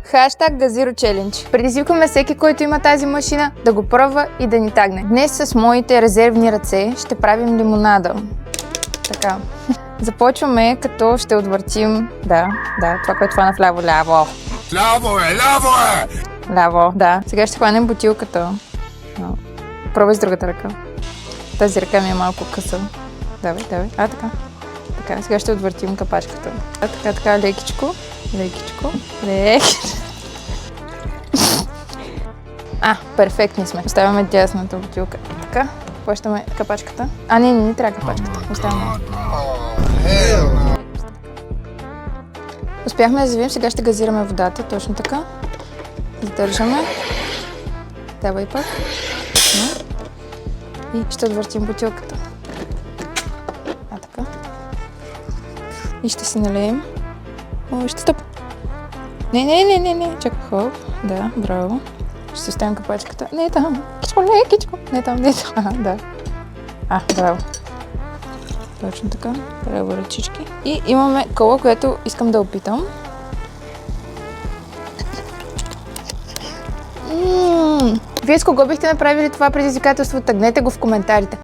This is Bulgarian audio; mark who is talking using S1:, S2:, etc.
S1: Хаштаг Газиро Челендж. Предизвикваме всеки, който има тази машина, да го пробва и да ни тагне. Днес с моите резервни ръце ще правим лимонада. Така. Започваме, като ще отвъртим... Да, това, което хвана вляво. Ляво е! Ляво, да. Сега ще хванем бутилката. Пробвай с другата ръка. Тази ръка ми е малко къса. Давай. Така. Така, сега ще отвъртим капачката. Така, лекичко. Перфектни сме. Оставяме дясната бутилка. Така, плащаме капачката. Не трябва капачката. Оставяме. Успяхме да завием, сега ще газираме водата, точно така. Задържаме. Давай пак. И ще отвъртим бутилката. Така. И ще си налеем. Ще стоп. Не. Чакай, хоп. Да, браво. Ще си оставим капачката. Не там. Кичко. Не там. Да. Браво. Точно така. Право ръчички. И имаме кола, което искам да опитам. Вие с кого бихте направили това предизвикателство? Тъгнете го в коментарите.